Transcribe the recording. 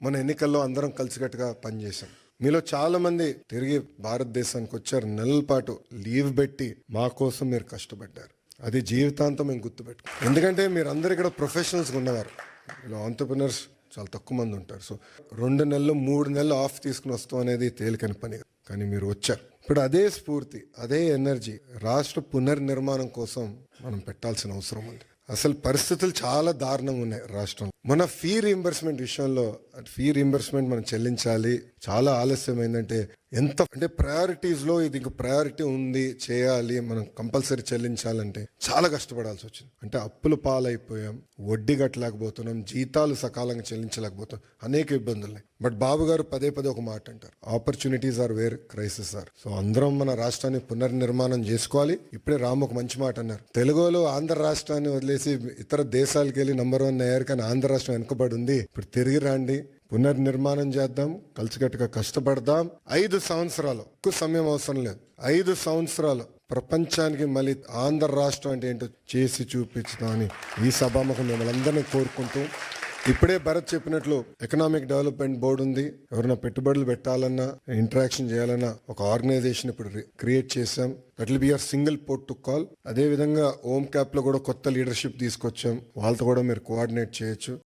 మన ఎన్నికల్లో అందరం కలిసికట్టుగా పనిచేసాం. మీలో చాలా మంది తిరిగి భారతదేశానికి వచ్చారు. నెలల పాటు లీవ్ పెట్టి మా కోసం మీరు కష్టపడ్డారు. అది జీవితాంతం మేము గుర్తుపెట్టుకున్నాం. ఎందుకంటే మీరు అందరు ఇక్కడ ప్రొఫెషనల్స్గా ఉన్నవారు. ఇలా ఆంటర్ప్రినర్స్ చాలా తక్కువ మంది ఉంటారు. సో 2 నెలలు 3 నెలలు ఆఫ్ తీసుకుని వస్తాం అనేది తేలికని పని, కానీ మీరు వచ్చారు. ఇప్పుడు అదే స్ఫూర్తి, అదే ఎనర్జీ రాష్ట్ర పునర్నిర్మాణం కోసం మనం పెట్టాల్సిన అవసరం ఉంది. అసలు పరిస్థితులు చాలా దారుణంగా ఉన్నాయి రాష్ట్రంలో. మన ఫీ రీంబర్స్మెంట్ విషయంలో, ఫీ రీంబర్స్మెంట్ మనం చెల్లించాలి, చాలా ఆలస్యం అయిందంటే ఎంత అంటే ప్రయారిటీస్లో ఇది ఇంక ప్రయారిటీ ఉంది, చేయాలి, మనం కంపల్సరీ చెల్లించాలంటే చాలా కష్టపడాల్సి వచ్చింది. అంటే అప్పుల పాలైపోయాం, వడ్డీ కట్టలేకపోతున్నాం, జీతాలు సకాలంగా చెల్లించలేకపోతున్నాం, అనేక ఇబ్బందులు ఉన్నాయి. బట్ బాబు గారు పదే పదే ఒక మాట అంటారు, opportunities are where crisis are. So అందరం మన రాష్ట్రాన్ని పునర్నిర్మాణం చేసుకోవాలి. ఇప్పుడే రామ్ ఒక మంచి మాట అన్నారు, తెలుగులో ఆంధ్ర రాష్ట్రాన్ని వదిలేసి ఇతర దేశాలకు వెళ్ళి నంబర్ 1 అయ్యారు, కానీ ఆంధ్ర రాష్ట్రం వెనుకబడి ఉంది. ఇప్పుడు తిరిగి రండి, పునర్నిర్మాణం చేద్దాం, కలిసికట్టుగా కష్టపడదాం. 5 సంవత్సరాలు, ఎక్కువ సమయం అవసరం లేదు, 5 సంవత్సరాలు ప్రపంచానికి మళ్ళీ ఆంధ్ర రాష్ట్రం అంటే ఏంటో చేసి చూపించుదామని ఈ సభాముఖం మిమ్మల్ని అందరినీ కోరుకుంటూ, ఇప్పుడే భరత్ చెప్పినట్లు ఎకనామిక్ డెవలప్మెంట్ బోర్డు ఉంది. ఎవరైనా పెట్టుబడులు పెట్టాలన్నా, ఇంటరాక్షన్ చేయాలన్నా ఒక ఆర్గనైజేషన్ ఇప్పుడు క్రియేట్ చేశాం. That will be your single port to call. అదే విధంగా ఓమ్ క్యాప్ లో కూడా కొత్త లీడర్షిప్ తీసుకొచ్చాం, వాళ్ళతో కూడా మీరు కోఆర్డినేట్ చేయొచ్చు.